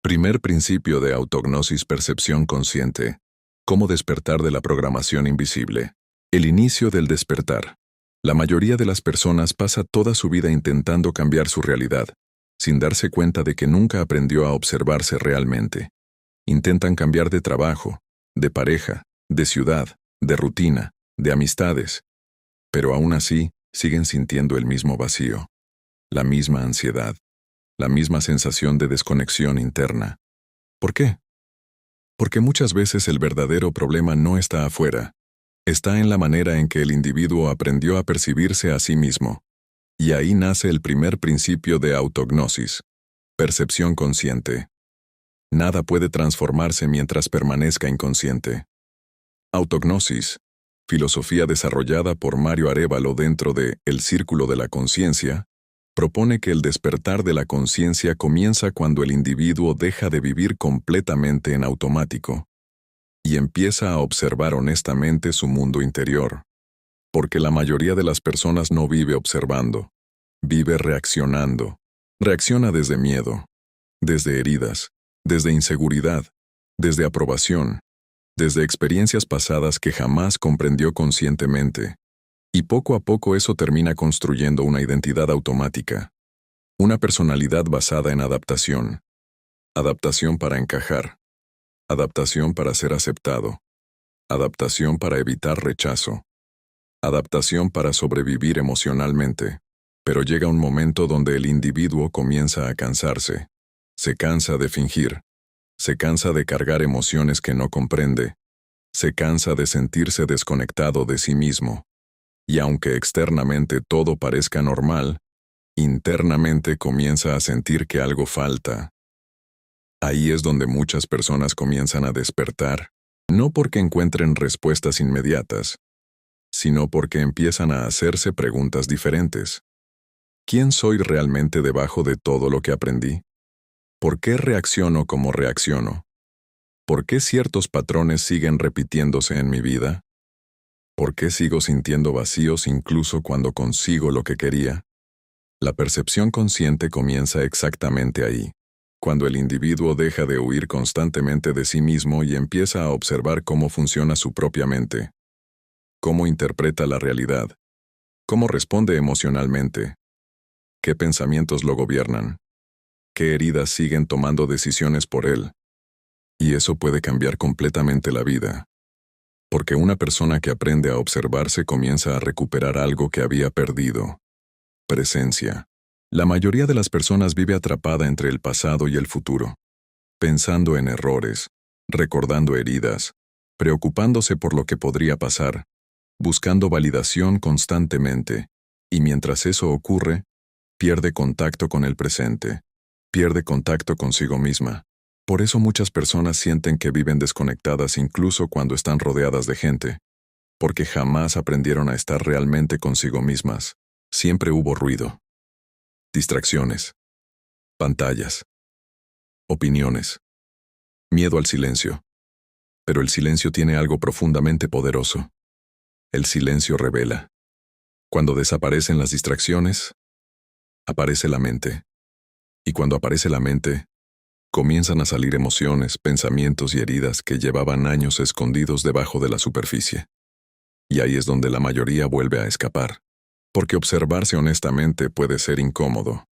Primer principio de autognosis: percepción consciente. Cómo despertar de la programación invisible. El inicio del despertar. La mayoría de las personas pasa toda su vida intentando cambiar su realidad, sin darse cuenta de que nunca aprendió a observarse realmente. Intentan cambiar de trabajo, de pareja, de ciudad, de rutina, de amistades, pero aún así siguen sintiendo el mismo vacío, la misma ansiedad, la misma sensación de desconexión interna. ¿Por qué? Porque muchas veces el verdadero problema no está afuera, está en la manera en que el individuo aprendió a percibirse a sí mismo. Y ahí nace el primer principio de autognosis: percepción consciente. Nada puede transformarse mientras permanezca inconsciente. Autognosis, filosofía desarrollada por Mario Arévalo dentro de El Círculo de la Conciencia, propone que el despertar de la conciencia comienza cuando el individuo deja de vivir completamente en automático y empieza a observar honestamente su mundo interior. Porque la mayoría de las personas no vive observando, vive reaccionando. Reacciona desde miedo, desde heridas, desde inseguridad, desde aprobación, desde experiencias pasadas que jamás comprendió conscientemente. Y poco a poco eso termina construyendo una identidad automática, una personalidad basada en adaptación. Adaptación para encajar, adaptación para ser aceptado, adaptación para evitar rechazo, adaptación para sobrevivir emocionalmente. Pero llega un momento donde el individuo comienza a cansarse. Se cansa de fingir, se cansa de cargar emociones que no comprende, se cansa de sentirse desconectado de sí mismo. Y aunque externamente todo parezca normal, internamente comienza a sentir que algo falta. Ahí es donde muchas personas comienzan a despertar, no porque encuentren respuestas inmediatas, sino porque empiezan a hacerse preguntas diferentes. ¿Quién soy realmente debajo de todo lo que aprendí? ¿Por qué reacciono como reacciono? ¿Por qué ciertos patrones siguen repitiéndose en mi vida? ¿Por qué sigo sintiendo vacíos incluso cuando consigo lo que quería? La percepción consciente comienza exactamente ahí, cuando el individuo deja de huir constantemente de sí mismo y empieza a observar cómo funciona su propia mente, cómo interpreta la realidad, cómo responde emocionalmente, qué pensamientos lo gobiernan, qué heridas siguen tomando decisiones por él. Y eso puede cambiar completamente la vida. Porque una persona que aprende a observarse comienza a recuperar algo que había perdido: presencia. La mayoría de las personas vive atrapada entre el pasado y el futuro, pensando en errores, recordando heridas, preocupándose por lo que podría pasar, buscando validación constantemente, y mientras eso ocurre, pierde contacto con el presente, pierde contacto consigo misma. Por eso muchas personas sienten que viven desconectadas incluso cuando están rodeadas de gente, porque jamás aprendieron a estar realmente consigo mismas. Siempre hubo ruido, distracciones, pantallas, opiniones, miedo al silencio. Pero el silencio tiene algo profundamente poderoso. El silencio revela. Cuando desaparecen las distracciones, aparece la mente. Y cuando aparece la mente, comienzan a salir emociones, pensamientos y heridas que llevaban años escondidos debajo de la superficie. Y ahí es donde la mayoría vuelve a escapar. Porque observarse honestamente puede ser incómodo.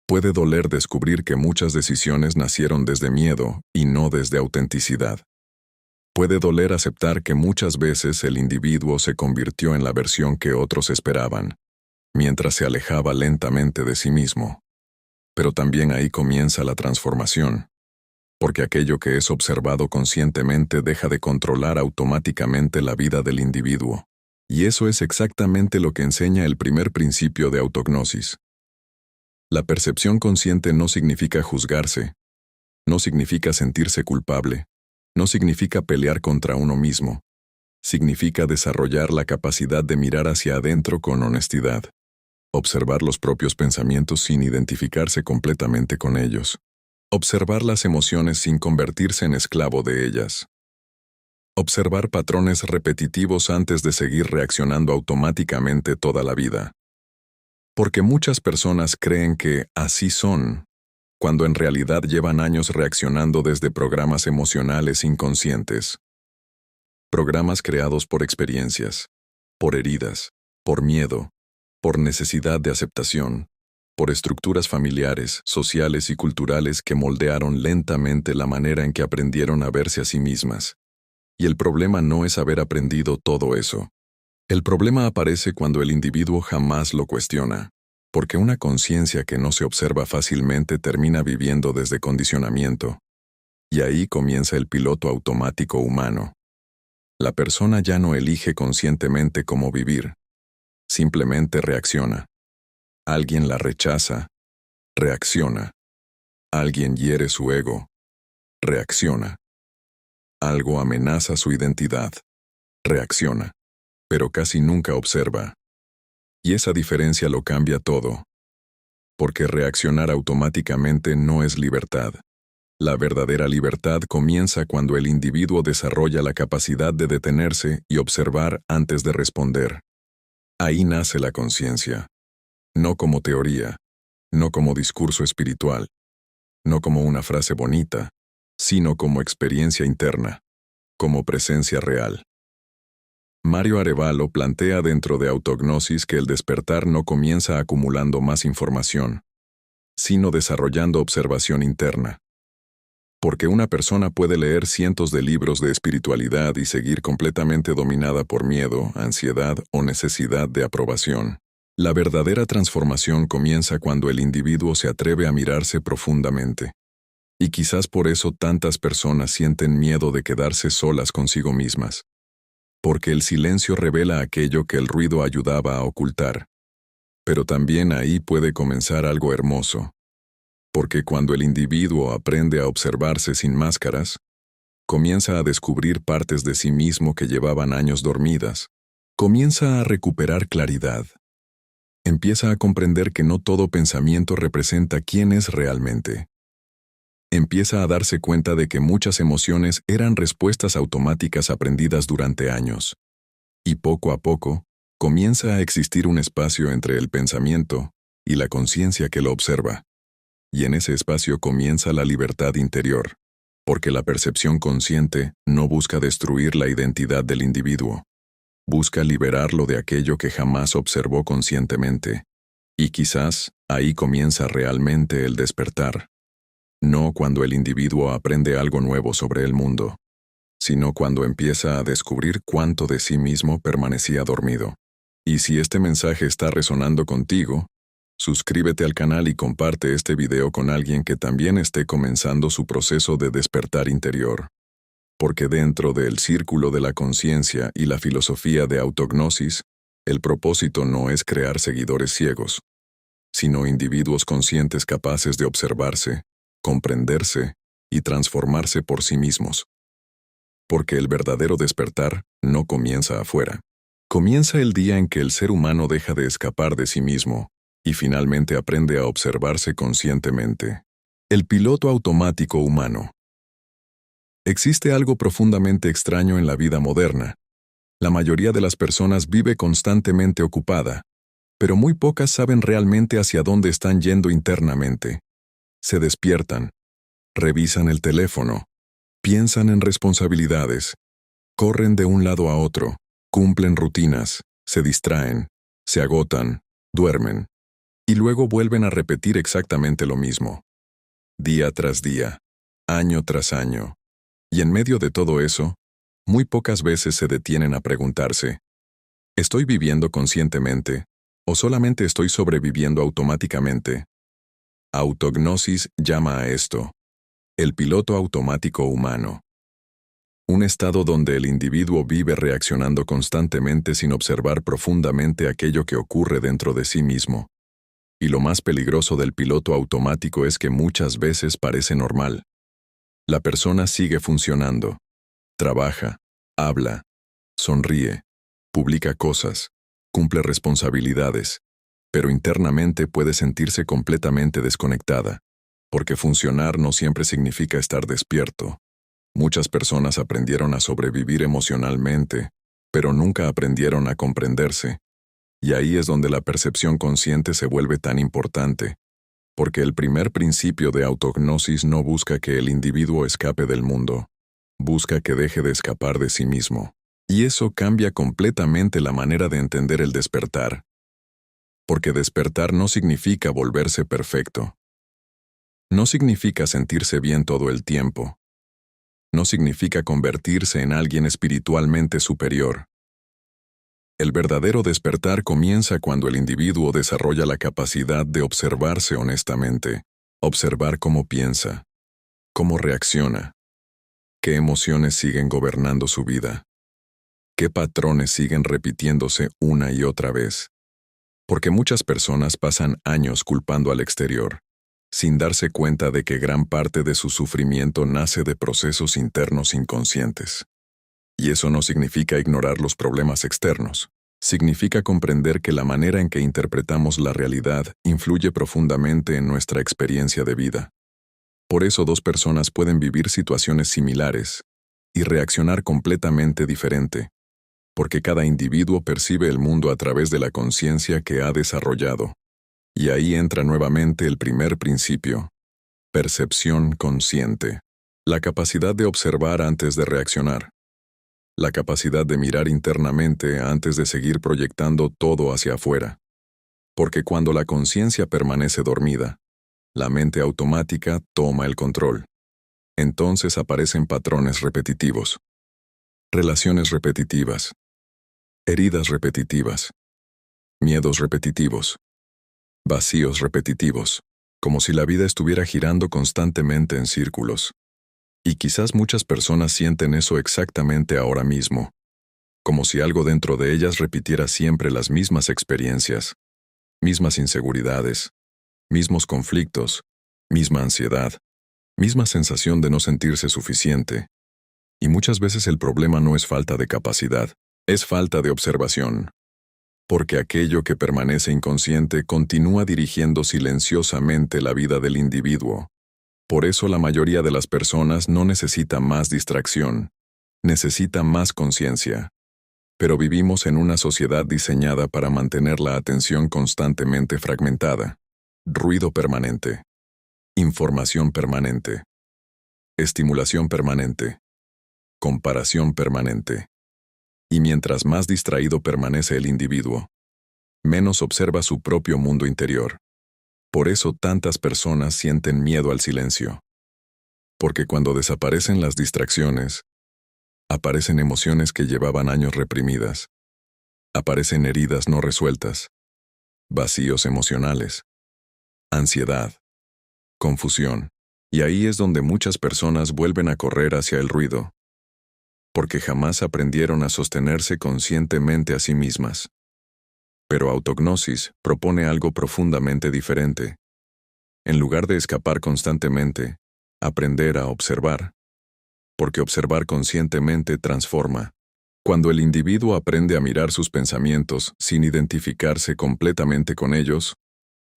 Puede doler descubrir que muchas decisiones nacieron desde miedo y no desde autenticidad. Puede doler aceptar que muchas veces el individuo se convirtió en la versión que otros esperaban, mientras se alejaba lentamente de sí mismo. Pero también ahí comienza la transformación, porque aquello que es observado conscientemente deja de controlar automáticamente la vida del individuo. Y eso es exactamente lo que enseña el primer principio de autognosis. La percepción consciente no significa juzgarse, no significa sentirse culpable, no significa pelear contra uno mismo, significa desarrollar la capacidad de mirar hacia adentro con honestidad. Observar los propios pensamientos sin identificarse completamente con ellos. Observar las emociones sin convertirse en esclavo de ellas. Observar patrones repetitivos antes de seguir reaccionando automáticamente toda la vida. Porque muchas personas creen que así son, cuando en realidad llevan años reaccionando desde programas emocionales inconscientes. Programas creados por experiencias, por heridas, por miedo, por necesidad de aceptación, por estructuras familiares, sociales y culturales que moldearon lentamente la manera en que aprendieron a verse a sí mismas. Y el problema no es haber aprendido todo eso. El problema aparece cuando el individuo jamás lo cuestiona, porque una conciencia que no se observa fácilmente termina viviendo desde condicionamiento. Y ahí comienza el piloto automático humano. La persona ya no elige conscientemente cómo vivir, simplemente reacciona. Alguien la rechaza, reacciona. Alguien hiere su ego, reacciona. Algo amenaza su identidad, reacciona. Pero casi nunca observa. Y esa diferencia lo cambia todo. Porque reaccionar automáticamente no es libertad. La verdadera libertad comienza cuando el individuo desarrolla la capacidad de detenerse y observar antes de responder. Ahí nace la conciencia. No como teoría, no como discurso espiritual, no como una frase bonita, sino como experiencia interna, como presencia real. Mario Arevalo plantea dentro de Autognosis que el despertar no comienza acumulando más información, sino desarrollando observación interna. Porque una persona puede leer cientos de libros de espiritualidad y seguir completamente dominada por miedo, ansiedad o necesidad de aprobación. La verdadera transformación comienza cuando el individuo se atreve a mirarse profundamente. Y quizás por eso tantas personas sienten miedo de quedarse solas consigo mismas. Porque el silencio revela aquello que el ruido ayudaba a ocultar. Pero también ahí puede comenzar algo hermoso. Porque cuando el individuo aprende a observarse sin máscaras, comienza a descubrir partes de sí mismo que llevaban años dormidas. Comienza a recuperar claridad. Empieza a comprender que no todo pensamiento representa quién es realmente. Empieza a darse cuenta de que muchas emociones eran respuestas automáticas aprendidas durante años. Y poco a poco, comienza a existir un espacio entre el pensamiento y la conciencia que lo observa. Y en ese espacio comienza la libertad interior, porque la percepción consciente no busca destruir la identidad del individuo. Busca liberarlo de aquello que jamás observó conscientemente. Y quizás ahí comienza realmente el despertar. No cuando el individuo aprende algo nuevo sobre el mundo, sino cuando empieza a descubrir cuánto de sí mismo permanecía dormido. Y si este mensaje está resonando contigo, suscríbete al canal y comparte este video con alguien que también esté comenzando su proceso de despertar interior. Porque dentro del círculo de la conciencia y la filosofía de autognosis, el propósito no es crear seguidores ciegos, sino individuos conscientes capaces de observarse, comprenderse y transformarse por sí mismos. Porque el verdadero despertar no comienza afuera. Comienza el día en que el ser humano deja de escapar de sí mismo y finalmente aprende a observarse conscientemente. El piloto automático humano. Existe algo profundamente extraño en la vida moderna. La mayoría de las personas vive constantemente ocupada, pero muy pocas saben realmente hacia dónde están yendo internamente. Se despiertan, revisan el teléfono, piensan en responsabilidades, corren de un lado a otro, cumplen rutinas, se distraen, se agotan, duermen, y luego vuelven a repetir exactamente lo mismo. Día tras día, año tras año. Y en medio de todo eso, muy pocas veces se detienen a preguntarse, ¿estoy viviendo conscientemente o solamente estoy sobreviviendo automáticamente? Autognosis llama a esto el piloto automático humano. Un estado donde el individuo vive reaccionando constantemente sin observar profundamente aquello que ocurre dentro de sí mismo. Y lo más peligroso del piloto automático es que muchas veces parece normal. La persona sigue funcionando, trabaja, habla, sonríe, publica cosas, cumple responsabilidades, pero internamente puede sentirse completamente desconectada, porque funcionar no siempre significa estar despierto. Muchas personas aprendieron a sobrevivir emocionalmente, pero nunca aprendieron a comprenderse. Y ahí es donde la percepción consciente se vuelve tan importante, Porque el primer principio de autognosis no busca que el individuo escape del mundo, busca que deje de escapar de sí mismo. Y eso cambia completamente la manera de entender el despertar. Porque despertar no significa volverse perfecto. No significa sentirse bien todo el tiempo. No significa convertirse en alguien espiritualmente superior. El verdadero despertar comienza cuando el individuo desarrolla la capacidad de observarse honestamente, observar cómo piensa, cómo reacciona, qué emociones siguen gobernando su vida, qué patrones siguen repitiéndose una y otra vez. Porque muchas personas pasan años culpando al exterior, sin darse cuenta de que gran parte de su sufrimiento nace de procesos internos inconscientes. Y eso no significa ignorar los problemas externos. Significa comprender que la manera en que interpretamos la realidad influye profundamente en nuestra experiencia de vida. Por eso dos personas pueden vivir situaciones similares y reaccionar completamente diferente, porque cada individuo percibe el mundo a través de la conciencia que ha desarrollado. Y ahí entra nuevamente el primer principio: percepción consciente. La capacidad de observar antes de reaccionar. La capacidad de mirar internamente antes de seguir proyectando todo hacia afuera. Porque cuando la conciencia permanece dormida, la mente automática toma el control. Entonces aparecen patrones repetitivos, relaciones repetitivas, heridas repetitivas, miedos repetitivos, vacíos repetitivos, como si la vida estuviera girando constantemente en círculos. Y quizás muchas personas sienten eso exactamente ahora mismo, como si algo dentro de ellas repitiera siempre las mismas experiencias, mismas inseguridades, mismos conflictos, misma ansiedad, misma sensación de no sentirse suficiente. Y muchas veces el problema no es falta de capacidad, es falta de observación. Porque aquello que permanece inconsciente continúa dirigiendo silenciosamente la vida del individuo. Por eso la mayoría de las personas no necesita más distracción, necesita más conciencia. Pero vivimos en una sociedad diseñada para mantener la atención constantemente fragmentada. Ruido permanente. Información permanente. Estimulación permanente. Comparación permanente. Y mientras más distraído permanece el individuo, menos observa su propio mundo interior. Por eso tantas personas sienten miedo al silencio. Porque cuando desaparecen las distracciones, aparecen emociones que llevaban años reprimidas. Aparecen heridas no resueltas, vacíos emocionales, ansiedad, confusión. Y ahí es donde muchas personas vuelven a correr hacia el ruido, porque jamás aprendieron a sostenerse conscientemente a sí mismas. Pero autognosis propone algo profundamente diferente. En lugar de escapar constantemente, aprender a observar. Porque observar conscientemente transforma. Cuando el individuo aprende a mirar sus pensamientos sin identificarse completamente con ellos,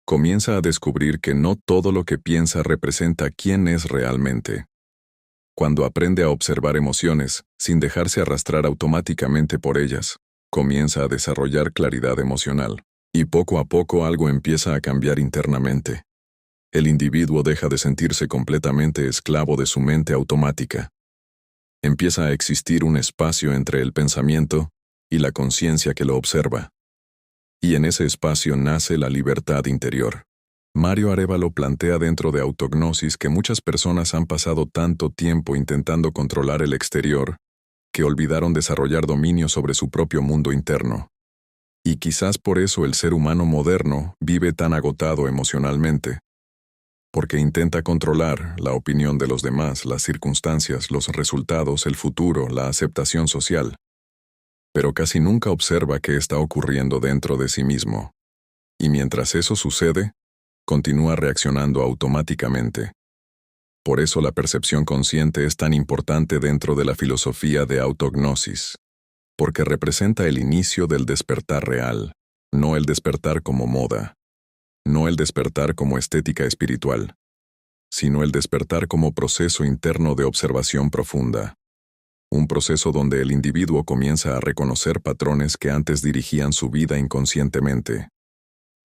comienza a descubrir que no todo lo que piensa representa quién es realmente. Cuando aprende a observar emociones sin dejarse arrastrar automáticamente por ellas, comienza a desarrollar claridad emocional, y poco a poco algo empieza a cambiar internamente. El individuo deja de sentirse completamente esclavo de su mente automática. Empieza a existir un espacio entre el pensamiento y la conciencia que lo observa. Y en ese espacio nace la libertad interior. Mario Arévalo plantea dentro de autognosis que muchas personas han pasado tanto tiempo intentando controlar el exterior, que olvidaron desarrollar dominio sobre su propio mundo interno. Y quizás por eso el ser humano moderno vive tan agotado emocionalmente. Porque intenta controlar la opinión de los demás, las circunstancias, los resultados, el futuro, la aceptación social. Pero casi nunca observa qué está ocurriendo dentro de sí mismo. Y mientras eso sucede, continúa reaccionando automáticamente. Por eso la percepción consciente es tan importante dentro de la filosofía de autognosis, porque representa el inicio del despertar real, no el despertar como moda, no el despertar como estética espiritual, sino el despertar como proceso interno de observación profunda, un proceso donde el individuo comienza a reconocer patrones que antes dirigían su vida inconscientemente.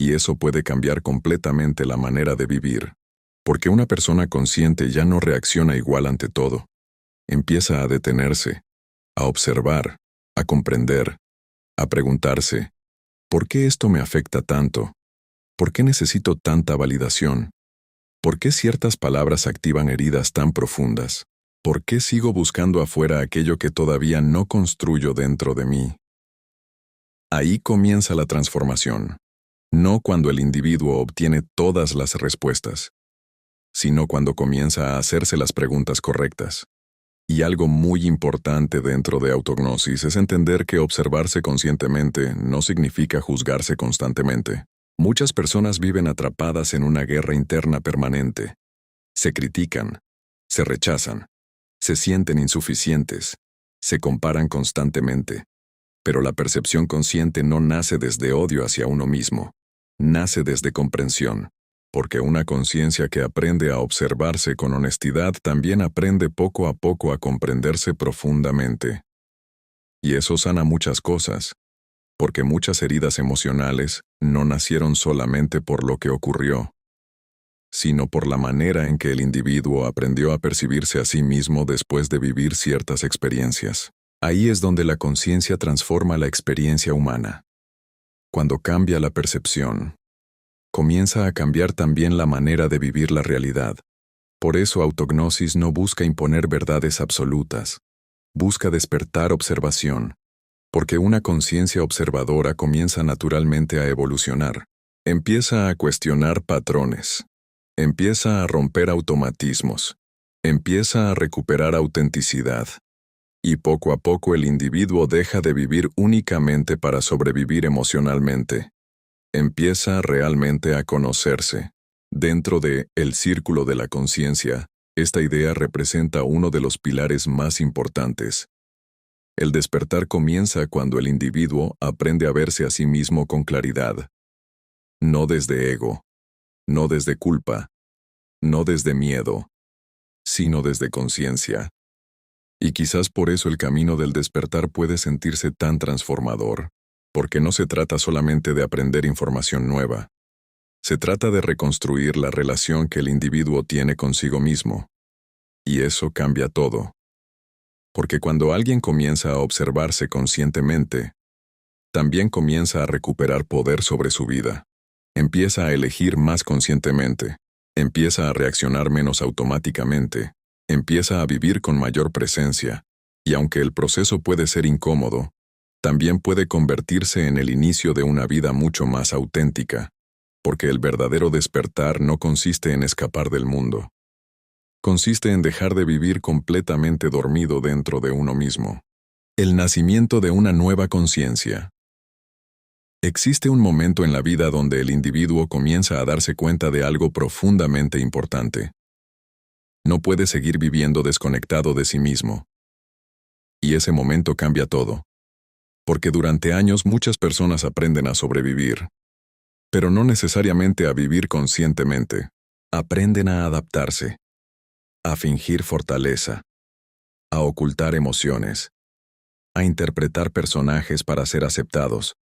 Y eso puede cambiar completamente la manera de vivir, porque una persona consciente ya no reacciona igual ante todo. Empieza a detenerse, a observar, a comprender, a preguntarse, ¿por qué esto me afecta tanto? ¿Por qué necesito tanta validación? ¿Por qué ciertas palabras activan heridas tan profundas? ¿Por qué sigo buscando afuera aquello que todavía no construyo dentro de mí? Ahí comienza la transformación, no cuando el individuo obtiene todas las respuestas, sino cuando comienza a hacerse las preguntas correctas. Y algo muy importante dentro de autognosis es entender que observarse conscientemente no significa juzgarse constantemente. Muchas personas viven atrapadas en una guerra interna permanente. Se critican, se rechazan, se sienten insuficientes, se comparan constantemente. Pero la percepción consciente no nace desde odio hacia uno mismo, nace desde comprensión, porque una conciencia que aprende a observarse con honestidad también aprende poco a poco a comprenderse profundamente. Y eso sana muchas cosas, porque muchas heridas emocionales no nacieron solamente por lo que ocurrió, sino por la manera en que el individuo aprendió a percibirse a sí mismo después de vivir ciertas experiencias. Ahí es donde la conciencia transforma la experiencia humana. Cuando cambia la percepción, comienza a cambiar también la manera de vivir la realidad. Por eso autognosis no busca imponer verdades absolutas, busca despertar observación, porque una conciencia observadora comienza naturalmente a evolucionar. Empieza a cuestionar patrones, empieza a romper automatismos, empieza a recuperar autenticidad. Y poco a poco el individuo deja de vivir únicamente para sobrevivir emocionalmente. Empieza realmente a conocerse. Dentro de el círculo de la conciencia, esta idea representa uno de los pilares más importantes. El despertar comienza cuando el individuo aprende a verse a sí mismo con claridad. No desde ego, no desde culpa, no desde miedo, sino desde conciencia. Y quizás por eso el camino del despertar puede sentirse tan transformador, porque no se trata solamente de aprender información nueva. Se trata de reconstruir la relación que el individuo tiene consigo mismo. Y eso cambia todo. Porque cuando alguien comienza a observarse conscientemente, también comienza a recuperar poder sobre su vida. Empieza a elegir más conscientemente. Empieza a reaccionar menos automáticamente. Empieza a vivir con mayor presencia, y aunque el proceso puede ser incómodo, también puede convertirse en el inicio de una vida mucho más auténtica, porque el verdadero despertar no consiste en escapar del mundo. Consiste en dejar de vivir completamente dormido dentro de uno mismo. El nacimiento de una nueva conciencia. Existe un momento en la vida donde el individuo comienza a darse cuenta de algo profundamente importante. No puede seguir viviendo desconectado de sí mismo. Y ese momento cambia todo. Porque durante años muchas personas aprenden a sobrevivir, pero no necesariamente a vivir conscientemente. Aprenden a adaptarse, a fingir fortaleza, a ocultar emociones, a interpretar personajes para ser aceptados.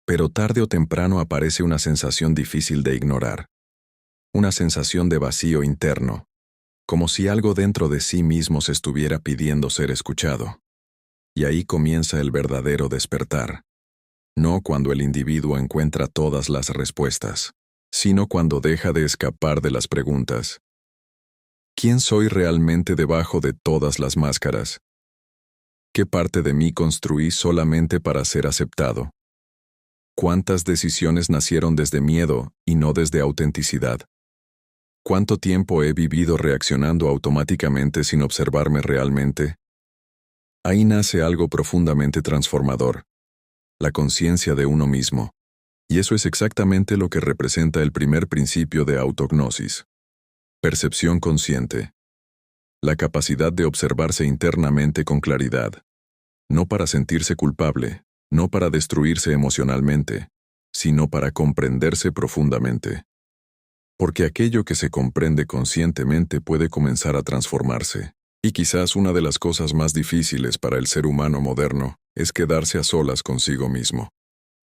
Pero tarde o temprano aparece una sensación difícil de ignorar. Una sensación de vacío interno. Como si algo dentro de sí mismo se estuviera pidiendo ser escuchado. Y ahí comienza el verdadero despertar. No cuando el individuo encuentra todas las respuestas, sino cuando deja de escapar de las preguntas. ¿Quién soy realmente debajo de todas las máscaras? ¿Qué parte de mí construí solamente para ser aceptado? ¿Cuántas decisiones nacieron desde miedo y no desde autenticidad? ¿Cuánto tiempo he vivido reaccionando automáticamente sin observarme realmente? Ahí nace algo profundamente transformador, la conciencia de uno mismo. Y eso es exactamente lo que representa el primer principio de autognosis. Percepción consciente. La capacidad de observarse internamente con claridad. No para sentirse culpable, no para destruirse emocionalmente, sino para comprenderse profundamente. Porque aquello que se comprende conscientemente puede comenzar a transformarse. Y quizás una de las cosas más difíciles para el ser humano moderno es quedarse a solas consigo mismo,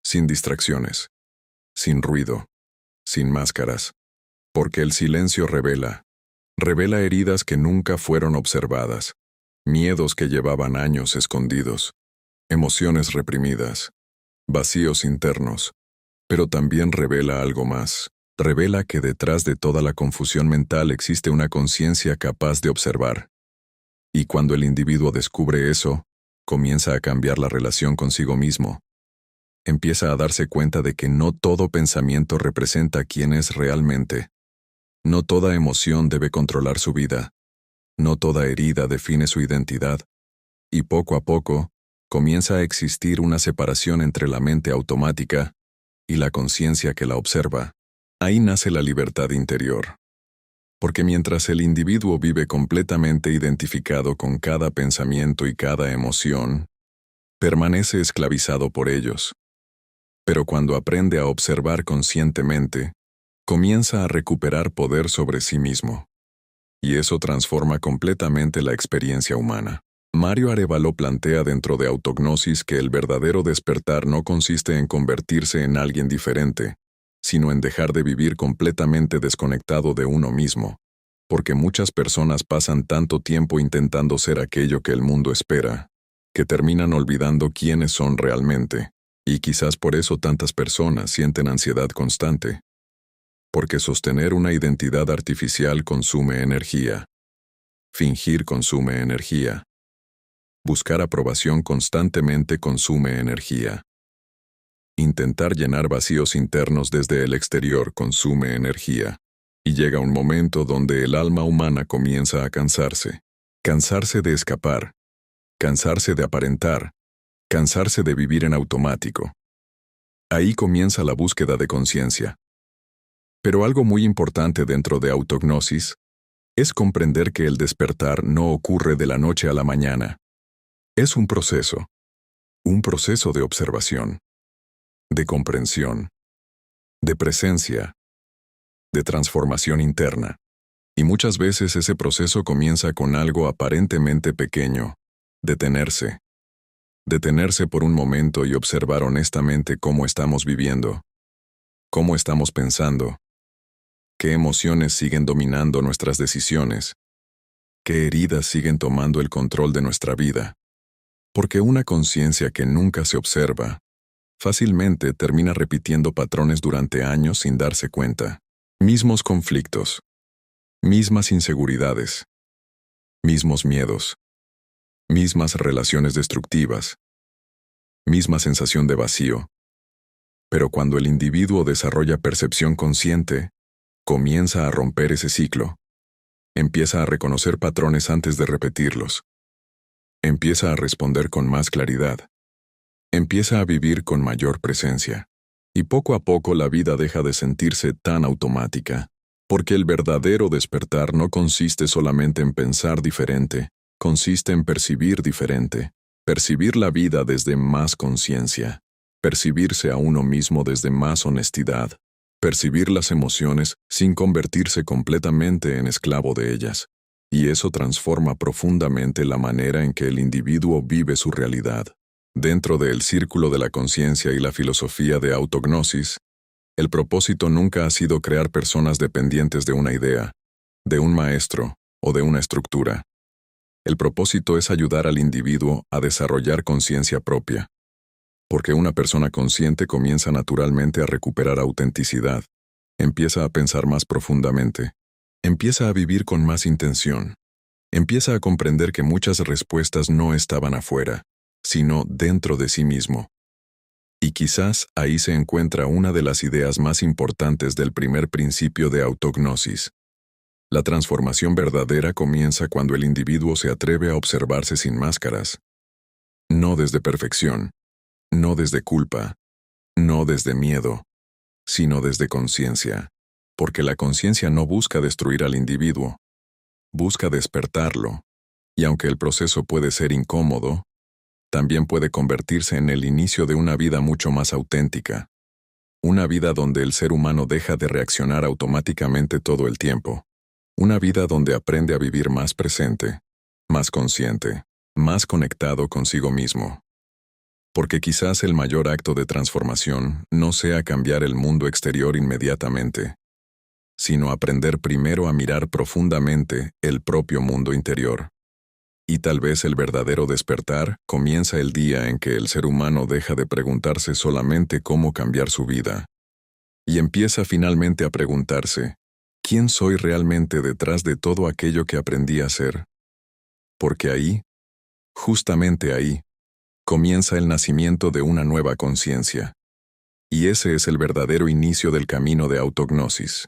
sin distracciones, sin ruido, sin máscaras. Porque el silencio revela heridas que nunca fueron observadas, miedos que llevaban años escondidos, emociones reprimidas, vacíos internos, pero también revela algo más. Revela que detrás de toda la confusión mental existe una conciencia capaz de observar. Y cuando el individuo descubre eso, comienza a cambiar la relación consigo mismo. Empieza a darse cuenta de que no todo pensamiento representa quién es realmente. No toda emoción debe controlar su vida. No toda herida define su identidad. Y poco a poco, comienza a existir una separación entre la mente automática y la conciencia que la observa. Ahí nace la libertad interior. Porque mientras el individuo vive completamente identificado con cada pensamiento y cada emoción, permanece esclavizado por ellos. Pero cuando aprende a observar conscientemente, comienza a recuperar poder sobre sí mismo. Y eso transforma completamente la experiencia humana. Mario Arevalo plantea dentro de Autognosis que el verdadero despertar no consiste en convertirse en alguien diferente, sino en dejar de vivir completamente desconectado de uno mismo, porque muchas personas pasan tanto tiempo intentando ser aquello que el mundo espera, que terminan olvidando quiénes son realmente, y quizás por eso tantas personas sienten ansiedad constante. Porque sostener una identidad artificial consume energía. Fingir consume energía. Buscar aprobación constantemente consume energía. Intentar llenar vacíos internos desde el exterior consume energía. Y llega un momento donde el alma humana comienza a cansarse. Cansarse de escapar. Cansarse de aparentar. Cansarse de vivir en automático. Ahí comienza la búsqueda de conciencia. Pero algo muy importante dentro de Autognosis es comprender que el despertar no ocurre de la noche a la mañana. Es un proceso de observación, de comprensión, de presencia, de transformación interna. Y muchas veces ese proceso comienza con algo aparentemente pequeño, detenerse. Detenerse por un momento y observar honestamente cómo estamos viviendo, cómo estamos pensando, qué emociones siguen dominando nuestras decisiones, qué heridas siguen tomando el control de nuestra vida. Porque una conciencia que nunca se observa, fácilmente termina repitiendo patrones durante años sin darse cuenta. Mismos conflictos, mismas inseguridades, mismos miedos, mismas relaciones destructivas, misma sensación de vacío. Pero cuando el individuo desarrolla percepción consciente, comienza a romper ese ciclo. Empieza a reconocer patrones antes de repetirlos. Empieza a responder con más claridad. Empieza a vivir con mayor presencia. Y poco a poco la vida deja de sentirse tan automática. Porque el verdadero despertar no consiste solamente en pensar diferente, consiste en percibir diferente. Percibir la vida desde más conciencia. Percibirse a uno mismo desde más honestidad. Percibir las emociones sin convertirse completamente en esclavo de ellas. Y eso transforma profundamente la manera en que el individuo vive su realidad. Dentro del círculo de la conciencia y la filosofía de Autognosis, el propósito nunca ha sido crear personas dependientes de una idea, de un maestro o de una estructura. El propósito es ayudar al individuo a desarrollar conciencia propia. Porque una persona consciente comienza naturalmente a recuperar autenticidad, empieza a pensar más profundamente, empieza a vivir con más intención, empieza a comprender que muchas respuestas no estaban afuera, sino dentro de sí mismo. Y quizás ahí se encuentra una de las ideas más importantes del primer principio de Autognosis. La transformación verdadera comienza cuando el individuo se atreve a observarse sin máscaras. No desde perfección, no desde culpa, no desde miedo, sino desde conciencia. Porque la conciencia no busca destruir al individuo, busca despertarlo. Y aunque el proceso puede ser incómodo, también puede convertirse en el inicio de una vida mucho más auténtica. Una vida donde el ser humano deja de reaccionar automáticamente todo el tiempo. Una vida donde aprende a vivir más presente, más consciente, más conectado consigo mismo. Porque quizás el mayor acto de transformación no sea cambiar el mundo exterior inmediatamente, sino aprender primero a mirar profundamente el propio mundo interior. Y tal vez el verdadero despertar comienza el día en que el ser humano deja de preguntarse solamente cómo cambiar su vida, y empieza finalmente a preguntarse, ¿quién soy realmente detrás de todo aquello que aprendí a ser? Porque ahí, justamente ahí, comienza el nacimiento de una nueva conciencia. Y ese es el verdadero inicio del camino de autognosis.